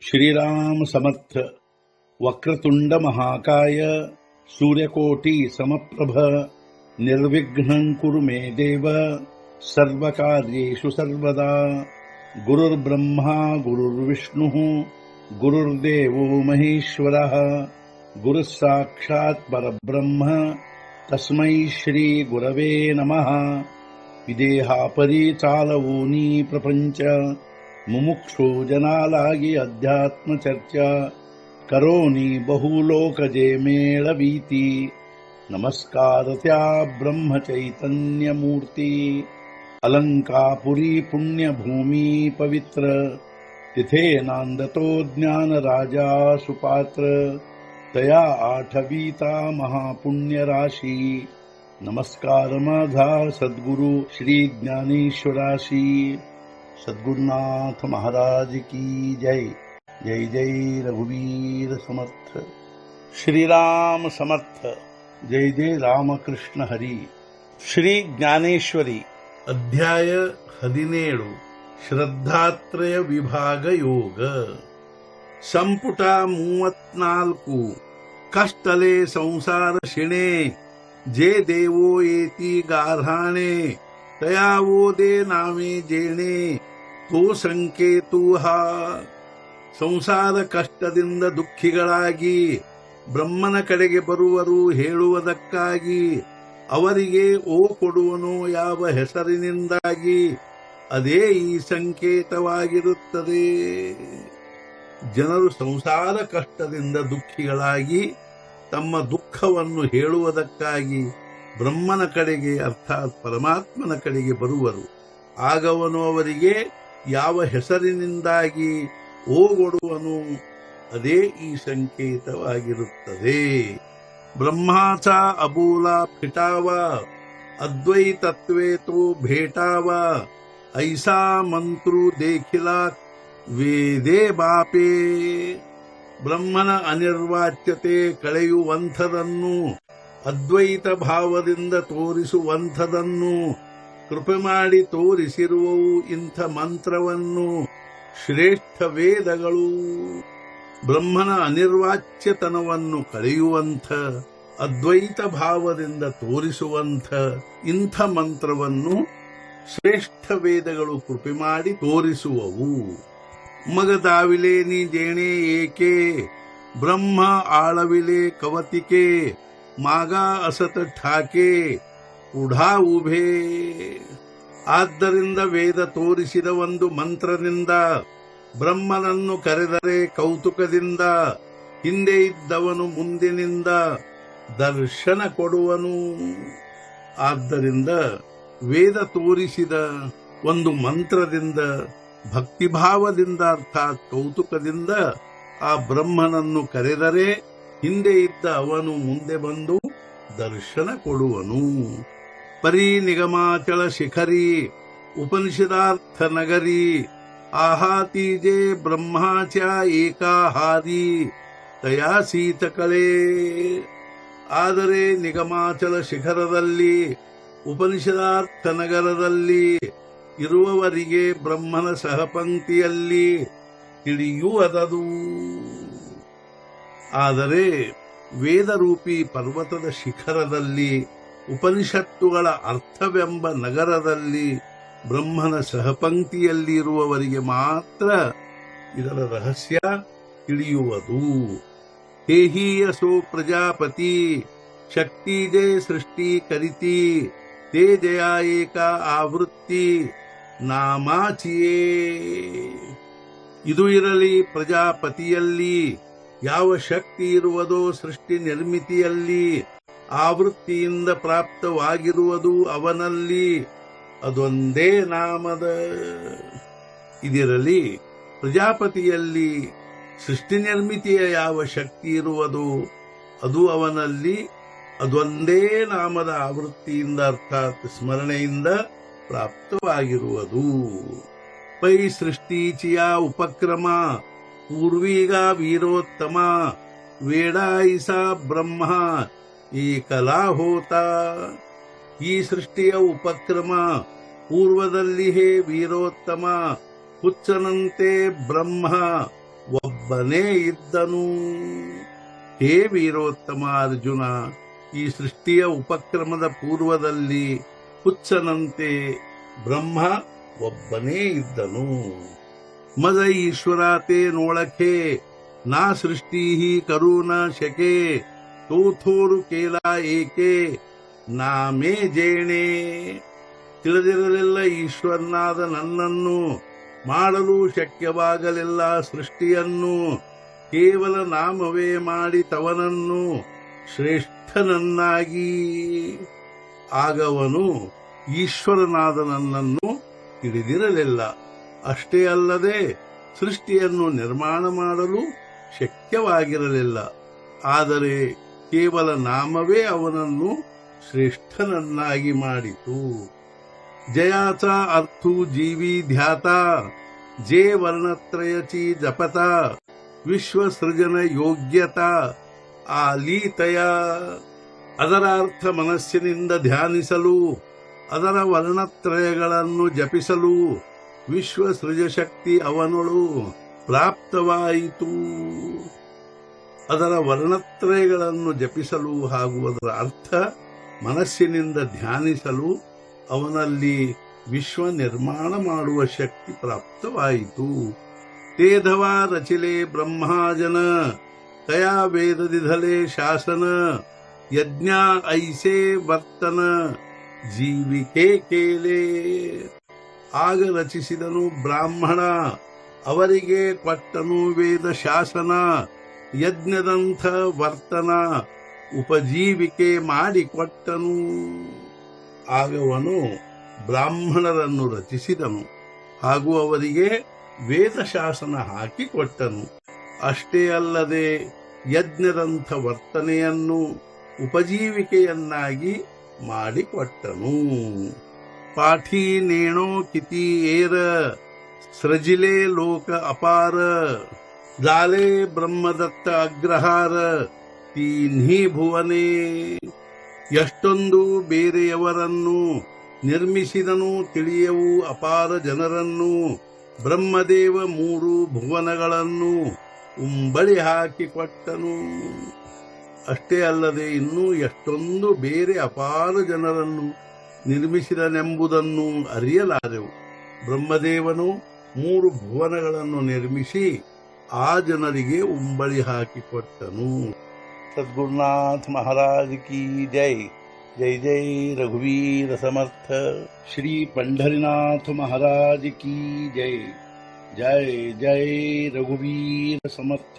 श्रीराम समर्थ। वक्रतुंड महाकाय सूर्यकोटि समप्रभ निर्विघ्नं कुरु मे देव सर्वकार्येषु सर्वदा। गुरुर्ब्रह्मा गुरुर्विष्णुः गुरुर्देवो महेश्वरः गुरुः साक्षात् परब्रह्म तस्मै श्री गुरवे नमः। विदेहापरि चालवोनी प्रपंच मुमुक्षु जनालागी अध्यात्म चर्चा करोनी बहुलोकजे मेळवीती। नमस्कार त्या ब्रह्म चैतन्य मूर्ती अलंकापुरी पुण्यभूमी पवित्र तिथे नांदतो ज्ञान राजा सुपात्र तया आठवीता महापुण्य राशी। नमस्कार माझा सद्गुरु श्री ज्ञानेश्वराशी। सद्गुरुनाथ महाराज की जय। जय जय रघुवीर समर्थ। श्रीराम समर्थ। जय जय रामकृष्ण हरी। ಶ್ರೀ ಜ್ಞಾನೇಶ್ವರಿ ಅಧ್ಯಾಯ 17 ಶ್ರದ್ಧಾತ್ರಯ ವಿಭಾಗ ಯೋಗ ಸಂಪುಟ 34 ಕಷ್ಟಲೆ ಸಂಸಾರ ಶಿಣೆ जे देवो येती गारहाणे तयावो दे नामे जेणे तो ಸಂಕೇತು ಹಾ। ಸಂಸಾರ ಕಷ್ಟದಿಂದ ದುಃಖಿಗಳಾಗಿ ಬ್ರಹ್ಮನ ಕಡೆಗೆ ಬರುವರು ಹೇಳುವುದಕ್ಕಾಗಿ ಅವರಿಗೆ ಓ ಕೊಡುವನು ಯಾವ ಹೆಸರಿನಿಂದಾಗಿ ಅದೇ ಈ ಸಂಕೇತವಾಗಿರುತ್ತದೆ। ಜನರು ಸಂಸಾರ ಕಷ್ಟದಿಂದ ದುಃಖಿಗಳಾಗಿ ತಮ್ಮ ದುಃಖವನ್ನು ಹೇಳುವುದಕ್ಕಾಗಿ ಬ್ರಹ್ಮನ ಕಡೆಗೆ ಅರ್ಥಾತ್ ಪರಮಾತ್ಮನ ಕಡೆಗೆ ಬರುವರು। ಆಗವನು ಅವರಿಗೆ ಯಾವ ಹೆಸರಿನಿಂದಾಗಿ ಓಗೊಡುವನು ಅದೇ ಈ ಸಂಕೇತವಾಗಿರುತ್ತದೆ। ಬ್ರಹ್ಮಾಚ ಅಬೂಲ ಫಿಟಾವ ಅದ್ವೈತತ್ವೇ ತೋ ಭೇಟಾವ ಐಸಾ ಮಂತ್ರು ದೇಖಿಲ ವೇದೇ ಬಾಪೇ। ಬ್ರಹ್ಮನ ಅನಿರ್ವಾಚ್ಯತೆ ಕಳೆಯುವಂಥದನ್ನು ಅದ್ವೈತ ಭಾವದಿಂದ ತೋರಿಸುವಂಥದನ್ನು ಕೃಪೆ ಮಾಡಿ ತೋರಿಸಿರುವವು ಇಂಥ ಮಂತ್ರವನ್ನು ಶ್ರೇಷ್ಠ ವೇದಗಳು। ಬ್ರಹ್ಮನ ಅನಿರ್ವಾಚ್ಯತನವನ್ನು ಕಳೆಯುವಂಥ ಅದ್ವೈತ ಭಾವದಿಂದ ತೋರಿಸುವಂಥ ಇಂಥ ಮಂತ್ರವನ್ನು ಶ್ರೇಷ್ಠ ವೇದಗಳು ಕೃಪೆ ಮಾಡಿ ತೋರಿಸುವವು। ಮಗದಾವಿಲೆ ನೀ ಜೇಣೆ ಏಕೆ ಬ್ರಹ್ಮ ಆಳವಿಲೆ ಕವತಿಕೆ ಮಾಗ ಅಸತ ಠಾಕೆ ಉಢಾ ಉಭೇ। ಆದ್ದರಿಂದ ವೇದ ತೋರಿಸಿದ ಒಂದು ಮಂತ್ರದಿಂದ ಬ್ರಹ್ಮನನ್ನು ಕರೆದರೆ ಕೌತುಕದಿಂದ ಹಿಂದೆ ಇದ್ದವನು ಮುಂದಿನಿಂದ ದರ್ಶನ ಕೊಡುವನು। ಆದ್ದರಿಂದ ವೇದ ತೋರಿಸಿದ ಒಂದು ಮಂತ್ರದಿಂದ ಭಕ್ತಿಭಾವದಿಂದ ಅರ್ಥಾತ್ ಕೌತುಕದಿಂದ ಆ ಬ್ರಹ್ಮನನ್ನು ಕರೆದರೆ ಹಿಂದೆ ಇದ್ದ ಅವನು ಮುಂದೆ ಬಂದು ದರ್ಶನ ಕೊಡುವನು। ಪರಿ ನಿಗಮಾಚಲ ಶಿಖರಿ ಉಪನಿಷದಾರ್ಥ ನಗರಿ ಆಹಾತೀಜೆ ಬ್ರಹ್ಮಾಚ ಏಕಾಹಾರಿ ತಯಾ ಸೀತಕಳೆ। ಆದರೆ ನಿಗಮಾಚಲ ಶಿಖರದಲ್ಲಿ ಉಪನಿಷದಾರ್ಥ ನಗರದಲ್ಲಿ ಇರುವವರಿಗೆ ಬ್ರಹ್ಮನ ಸಹಪಂಕ್ತಿಯಲ್ಲಿ ತಿಳಿಯುವುದದು। ಆದರೆ ವೇದರೂಪಿ ಪರ್ವತದ ಶಿಖರದಲ್ಲಿ ಉಪನಿಷತ್ತುಗಳ ಅರ್ಥವೆಂಬ ನಗರದಲ್ಲಿ ಬ್ರಹ್ಮನ ಸಹಪಂಕ್ತಿಯಲ್ಲಿ ಇರುವವರಿಗೆ ಮಾತ್ರ ಇದರ ರಹಸ್ಯ ತಿಳಿಯುವುದು। ಹೇಹೀಯಸೋ ಪ್ರಜಾಪತಿ ಶಕ್ತಿ ಜೇ ಸೃಷ್ಟಿ ಕರಿತಿ ತೇ ಜಯ ಏಕ ಆವೃತ್ತಿ ನಾಮಾಚಿಯೇ। ಇದು ಇರಲಿ ಪ್ರಜಾಪತಿಯಲ್ಲಿ ಯಾವ ಶಕ್ತಿ ಇರುವುದೋ ಸೃಷ್ಟಿ ನಿರ್ಮಿತಿಯಲ್ಲಿ ಆವೃತ್ತಿಯಿಂದ ಪ್ರಾಪ್ತವಾಗಿರುವುದು ಅವನಲ್ಲಿ ಅದೊಂದೇ ನಾಮದ। ಇದಿರಲಿ ಪ್ರಜಾಪತಿಯಲ್ಲಿ ಸೃಷ್ಟಿ ನಿರ್ಮಿತಿಯ ಯಾವ ಶಕ್ತಿ ಇರುವುದೋ ಅದು ಅವನಲ್ಲಿ ಅದೊಂದೇ ನಾಮದ ಆವೃತ್ತಿಯಿಂದ ಅರ್ಥಾತ್ ಸ್ಮರಣೆಯಿಂದ ಪ್ರಾಪ್ತವಾಗಿರುವುದು। ಪೈ ಸೃಷ್ಟಿಚಿಯ ಉಪಕ್ರಮ ಪೂರ್ವೀಗ ವೀರೋತ್ತಮ ವೇಡಾಯಿಸಾ ಬ್ರಹ್ಮ ಈ ಕಲಾ ಹೋತ। ಈ ಸೃಷ್ಟಿಯ ಉಪಕ್ರಮ ಪೂರ್ವದಲ್ಲಿ ಹೇ ವೀರೋತ್ತಮ ಹುಚ್ಚನಂತೆ ಬ್ರಹ್ಮ ಒಬ್ಬ ಒಬ್ಬನೇ ಇದ್ದನು. ಹೇ ವೀರೋತ್ತಮ ಅರ್ಜುನ, ಈ ಸೃಷ್ಟಿಯ ಉಪಕ್ರಮದ ಪೂರ್ವದಲ್ಲಿ ಹುಚ್ಚನಂತೆ ಬ್ರಹ್ಮ ಒಬ್ಬನೇ ಇದ್ದನು. ಮದ ಈಶ್ವರಾತೆ ನೋಳಕೆ ನಾ ಸೃಷ್ಟಿ ಕರುಣ ಶಕೆ ತೋಥೋರು ಕೇಲ ಏಕೆ ನಾಮೇ ಜೇಣೆ. ತಿಳಿದಿರಲಿಲ್ಲ ಈಶ್ವರನಾದ ನನ್ನನ್ನು, ಮಾಡಲು ಶಕ್ಯವಾಗಲಿಲ್ಲ ಸೃಷ್ಟಿಯನ್ನು. ಕೇವಲ ನಾಮವೇ ಮಾಡಿ ತವನನ್ನು ಶ್ರೇಷ್ಠನನ್ನಾಗಿ. ಆಗವನು ಈಶ್ವರನಾದ ನನ್ನನ್ನು ತಿಳಿದಿರಲಿಲ್ಲ. ಅಷ್ಟೇ ಅಲ್ಲದೆ ಸೃಷ್ಟಿಯನ್ನು ನಿರ್ಮಾಣ ಮಾಡಲು ಶಕ್ಯವಾಗಿರಲಿಲ್ಲ. ಆದರೆ ಕೇವಲ ನಾಮವೇ ಅವನನ್ನು ಶ್ರೇಷ್ಠನನ್ನಾಗಿ ಮಾಡಿತು. ಜಯಾचा ಅರ್ಥು ಜೀವಿ ಧ್ಯಾತ ಜೇ ವರ್ಣತ್ರಯಚಿ ಜಪತ ವಿಶ್ವಸೃಜನ ಯೋಗ್ಯತ ಆಲೀತಯ. ಅದರ ಅರ್ಥ ಮನಸ್ಸಿನಿಂದ ಧ್ಯಾನಿಸಲು, ಅದರ ವರ್ಣತ್ರಯಗಳನ್ನು ಜಪಿಸಲು ವಿಶ್ವಸೃಜಶಕ್ತಿ ಅವನೊಳು ಪ್ರಾಪ್ತವಾಯಿತು. ಅದರ ವರ್ಣತ್ರಯಗಳನ್ನು ಜಪಿಸಲು ಹಾಗೂ ಅದರ ಅರ್ಥ ಮನಸ್ಸಿನಿಂದ ಧ್ಯಾನಿಸಲು ಅವನಲ್ಲಿ ವಿಶ್ವ ನಿರ್ಮಾಣ ಮಾಡುವ ಶಕ್ತಿ ಪ್ರಾಪ್ತವಾಯಿತು. ತೇಧವಾ ರಚಿಲೆ ಬ್ರಹ್ಮಾಜನ ತಯಾ ವೇದದಿಧಲೆ ಶಾಸನ ಯಜ್ಞ ಐಸೆ ವರ್ತನ ಜೀವಿಕೆ ಕೇಲೆ. ಆಗ ರಚಿಸಿದನು ಬ್ರಾಹ್ಮಣ, ಅವರಿಗೆ ಕೊಟ್ಟನು ವೇದ ಶಾಸನ. ಯಜ್ಞದಂಥ ವರ್ತನ ಉಪಜೀವಿಕೆ ಮಾಡಿಕೊಟ್ಟನು. ಆಗವನು ಬ್ರಾಹ್ಮಣರನ್ನು ರಚಿಸಿದನು ಹಾಗೂ ಅವರಿಗೆ ವೇದಶಾಸನ ಹಾಕಿಕೊಟ್ಟನು. ಅಷ್ಟೇ ಅಲ್ಲದೆ ಯಜ್ಞದಂಥ ವರ್ತನೆಯನ್ನು ಉಪಜೀವಿಕೆಯನ್ನಾಗಿ ಮಾಡಿಕೊಟ್ಟನು. ಪಾಠಿ ನೇಣೋ ಕಿತಿ ಏರ ಸೃಜಿಲೆ ಲೋಕ ಅಪಾರ ಜಾಲೆ ಬ್ರಹ್ಮದತ್ತ ಅಗ್ರಹಾರ ತೀನ್ಹಿ ಭುವನೇ. ಎಷ್ಟೊಂದು ಬೇರೆಯವರನ್ನು ನಿರ್ಮಿಸಿದನು ತಿಳಿಯವು ಅಪಾರ ಜನರನ್ನು. ಬ್ರಹ್ಮದೇವ 3 ಭುವನಗಳನ್ನು ಉಂಬಳಿ ಹಾಕಿಕೊಟ್ಟನು. ಅಷ್ಟೇ ಅಲ್ಲದೆ ಇನ್ನೂ ಎಷ್ಟೊಂದು ಬೇರೆ ಅಪಾರ ಜನರನ್ನು ನಿರ್ಮಿಸಿದನೆಂಬುದನ್ನು ಅರಿಯಲಾರೆವು. ಬ್ರಹ್ಮದೇವನು 3 ಭುವನಗಳನ್ನು ನಿರ್ಮಿಸಿ ಆ ಜನರಿಗೆ ಉಂಬಳಿ ಹಾಕಿಕೊಟ್ಟನು. सद्गुरुनाथ महाराज की जय. जय जय रघुवीर समर्थ. श्री पंढरीनाथ महाराज की जय. जय जय रघुवीर समर्थ.